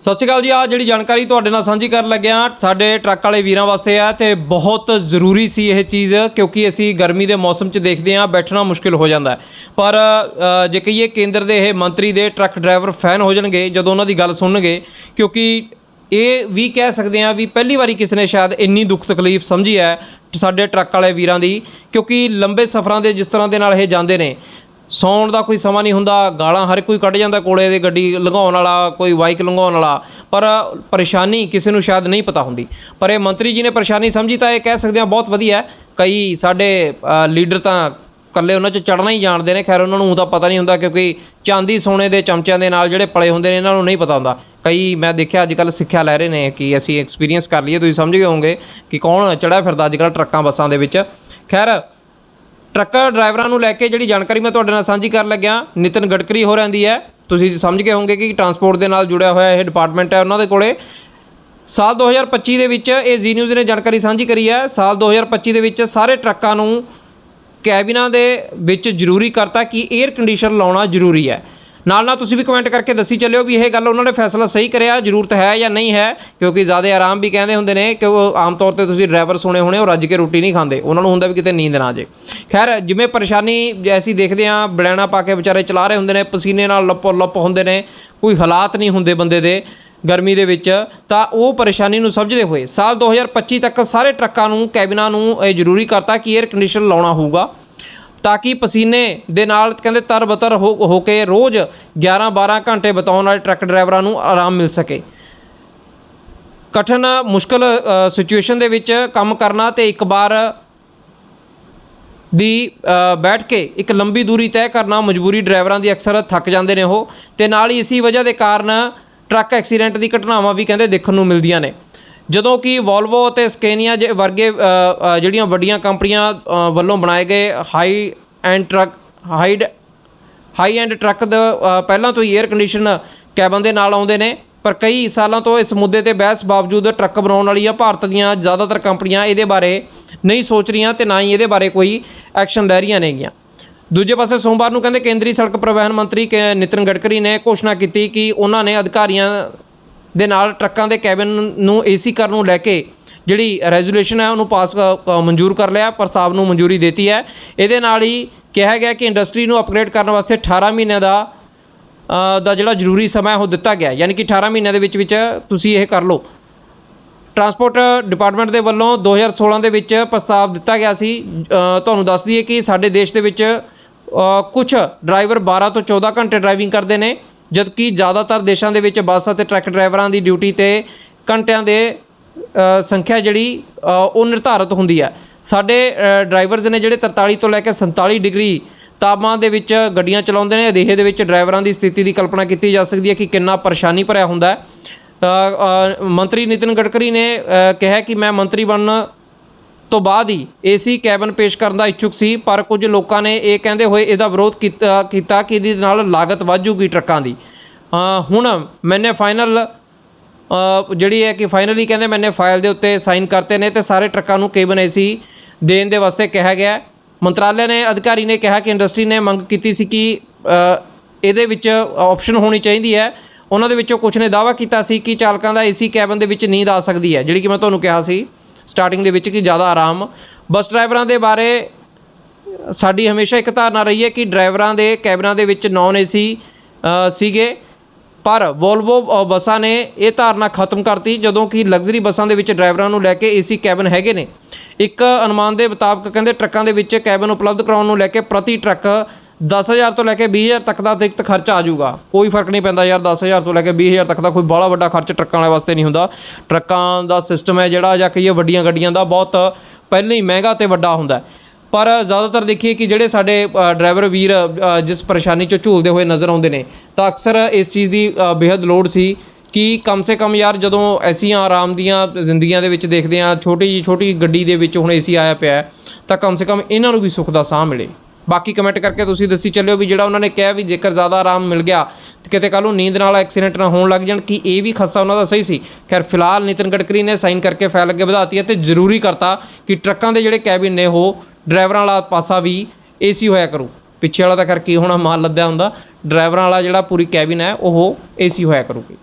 सत श्री अकाल जी। आ जी जानकारी तुहाडे नाल सांझी कर लग्या साडे ट्रक वाले वीरां वास्ते है तो बहुत ज़रूरी सी यह चीज़, क्योंकि असी गर्मी के मौसम च देखते हैं बैठना मुश्किल हो जाता है। पर जे कहिए केंद्र के यह मंत्री दे ट्रक ड्राइवर फैन हो जाएंगे जो उन्होंने गल सुनणगे, क्योंकि ये भी कह सकते हैं भी पहली बारी किसी ने शायद इन्नी दुख तकलीफ समझी है साडे ट्रक वाले वीरां दी, क्योंकि लंबे सफ़रों के जिस तरह के नाल ये जाते हैं सौण का कोई समा नहीं हुंदा, गालां हर कोई कढ़ जाता कोले दे गड्डी लंघाउण वाला, कोई बाइक लंघाउण वाला, पर परेशानी किसी नूं शायद नहीं पता हुंदी। पर ये मंत्री जी ने परेशानी समझी तो ये कह सकते हैं बहुत वधिया है। कई साडे लीडर तां कल्ले उन्हां च चढ़ना ही जानते हैं, खैर उन्होंने ऊँ तां पता नहीं हुंदा क्योंकि चांदी सोने के चमचिਆਂ ਦੇ ਨਾਲ ਜਿਹੜੇ पले ਹੁੰਦੇ ਨੇ ਇਹਨਾਂ ਨੂੰ नहीं पता हुंदा। कई मैं देखिया अजकल सिक्ख्या लै रहे हैं कि असी एक्सपीरियंस कर लीए, तुसीं समझ गए होंगे कि कौन चढ़िया फिरदा अजकल ट्रक्कां बसां दे विच। खैर ट्रक ड्राइवरां नूं लैके जिहड़ी जानकारी मैं तुहाडे नाल सांझी कर लग्या नितिन गडकरी हो रही है, तुसीं समझ गए होंगे कि ट्रांसपोर्ट के नाल जुड़िया होया यह डिपार्टमेंट है उन्हां दे कोले। साल 2025 ਦੇ ਵਿੱਚ ਇਹ जी न्यूज़ ने जानकारी सांझी करी है। साल 2025 ਦੇ ਵਿੱਚ ਸਾਰੇ ट्रकों ਨੂੰ कैबिना ਦੇ ਵਿੱਚ ਜ਼ਰੂਰੀ करता कि एयर कंडीशन लाउणा ਜ਼ਰੂਰੀ है। नाल तुसीं भी कमेंट करके दसी चलियो भी यह गल उन्होंने फैसला सही कराया, जरूरत है या नहीं है, क्योंकि ज़्यादा आराम भी कहते होंगे ने कि आम तौर पर तुसीं ड्राइवर सुने होने और रज के रोटी नहीं खाते, उन्होंने होंदा भी किते नींद ना आ जाए। खैर जिवें परेशानी ऐसी देखते हैं बलैना पा के बेचारे चला रहे होंगे ने, पसीने नाल लपो लप होंगे ने, कोई हालात नहीं होंगे बंदे दे गर्मी दे विच, तां वो परेशानी नूं समझदे होए साल 2025 तक सारे ट्रक्कां नूं कैबिना नूं ये जरूरी करता कि एयर कंडीशन लाउणा होऊगा, ताकि पसीने दे नाल कहते तर बतर हो के रोज़ 11-12 घंटे बिताउण वाले ट्रक ड्राइवरां नूं आराम मिल सके। कठिन मुश्किल सिचुएशन दे विच काम करना ते एक बार दी बैठ के एक लंबी दूरी तय करना मजबूरी ड्राइवरां दी अक्सर थक जाते हैं वो, ते नाल ही इसी वजह के कारण ट्रक एक्सीडेंट की घटनावां भी कहते देखण नूं मिलदियां ने। ਜਦੋਂ कि वोल्वो ਤੇ ਸਕੈਨੀਆ वर्गे ਜਿਹੜੀਆਂ ਵੱਡੀਆਂ ਕੰਪਨੀਆਂ ਵੱਲੋਂ ਬਣਾਏ ਗਏ ਹਾਈ ਐਂਡ ਟਰੱਕ ਦਾ ਪਹਿਲਾਂ ਤੋਂ ਹੀ 에ਅਰ ਕੰਡੀਸ਼ਨ ਕੈਬਨ ਦੇ ਨਾਲ ਆਉਂਦੇ ਨੇ, पर कई सालों तो इस मुद्दे ते बहस बावजूद ट्रक बनाने वाली भारत दीयां ज़्यादातर कंपनियां ये बारे नहीं सोच रही तो ना ही ये बारे कोई एक्शन लै रही नेगियां। दूजे पासे सोमवार नूं कहंदे केंद्रीय सड़क परिवहन मंत्री नितिन गडकरी ने घोषणा की कि उन्होंने अधिकारियों ਦੇ ਨਾਲ ट्रकों के कैबिन नूं AC करन नूं लैके जिहड़ी रेजोल्यूशन है उन्होंने पास मंजूर कर लिया, प्रस्ताव नूं मंजूरी देती है। ये नाल ही कहा गया कि इंडस्ट्री नूं अपग्रेड करने वास्ते 18 महीने का जिहड़ा जरूरी समय वो दिता गया, यानी कि 18 महीनों के विच तुसीं ये कर लो। ट्रांसपोर्ट डिपार्टमेंट के वलों 2016 के विच प्रस्ताव दिता गया सी। तुहानूं दस दईए कि साडे देश दे विच कुछ ड्राइवर 12 तो 14 घंटे ड्राइविंग करते हैं, जबकि ज़्यादातर देशों के विच बस और ट्रक ड्राइवरों की ड्यूटी ते घंटिया के संख्या जिहड़ी वो निर्धारित होंदी है। साडे ड्राइवर्स ने जिहड़े 43 तो लैके 47 डिग्री तापमान के विच गड्डियां चलाउंदे ने, अजिहे दे विच ड्राइवरां की स्थिति की कल्पना की जा सकती है कि कितना परेशानी भरिया हुंदा है। मंत्री नितिन गडकरी ने कहा कि मैं मंत्री बनने तो बाद ही AC कैबिन पेश करने का इच्छुक सी, पर कुछ लोगों ने यह कहते हुए इसका विरोध किया कि इहदे नाल लागत वध जूगी ट्रकों की। हुण मैंने फाइनल जिहड़ी है कि फाइनली कहते मैंने फाइल के उत्ते साइन करते हैं तो सारे ट्रकों को कैबिन AC देने के वास्ते कहा गया। मंत्रालय ने अधिकारी ने कहा कि इंडस्ट्री ने मंग की सी कि इहदे विच ऑप्शन होनी चाहिए है। उन्हां दे विचों कुछ ने दावा किया सी कि चालकों का AC कैबिन के विच नींद आ सकती है, जिहड़ी कि मैं तुहानूं कहा सी स्टार्टिंग दे विच कि ज़्यादा आराम। बस ड्राइवरां दे बारे साडी हमेशा एक धारणा रही है कि ड्राइवरां दे कैबिनां दे विच नॉन AC सीगे, पर वोल्वो बसां ने यह धारणा खत्म करती जदों कि लग्जरी बसां दे विच ड्राइवरां नूं लैके AC कैबिन हैगे ने। एक अनुमान के मुताबिक कहते ट्रकों के विच कैबिन उपलब्ध कराउण नूं लैके प्रति ट्रक 10,000 तो लैके 20,000 तक का अतिरिक्त खर्चा आ जाऊगा। कोई फर्क नहीं पैंदा यार, 10,000 तो लैके 20,000 तक का कोई बड़ा वड्डा खर्च ट्रकों वाले वास्ते नहीं हुंदा। ट्रकों का सिस्टम है जिहड़ा जां कहिए वड्डियां गड्डियां दा बहुत पहले ही महंगा तो वड्डा हुंदा है। पर ज़्यादातर देखिए कि जिहड़े साडे ड्राइवर वीर जिस परेशानी चों झूलते हुए नज़र आउंदे ने, तां अक्सर इस चीज़ की बेहद लोड़ सी कि कम से कम यार जदों ऐसियां आराम दियां जिंदगियां दे विच देखदे आ, छोटी गड्डी दे विच हुण AC आया पिया तां कम से कम इन्हां नूं भी सुख दा साह मिले। बाकी कमेंट करके तुसीं दसी चलियो भी जिहड़ा उन्होंने कहा भी जेकर ज़्यादा आराम मिल गया तो किते कल नूं नींद नाल एक्सीडेंट ना होण लग जाण, कि ये भी खदशा उन्हां दा सही सी। खैर फिलहाल नितिन गडकरी ने साइन करके फाइल अगे वधाती है तो जरूरी करता कि ट्रकों के जिहड़े कैबिन ने वो ड्राइवरां वाला पासा भी AC होया करू। पिछे वाला तो खैर की होना माल लद्या हुंदा, ड्राइवरां वाला जिहड़ा पूरी कैबिन है वो AC होया करूगी।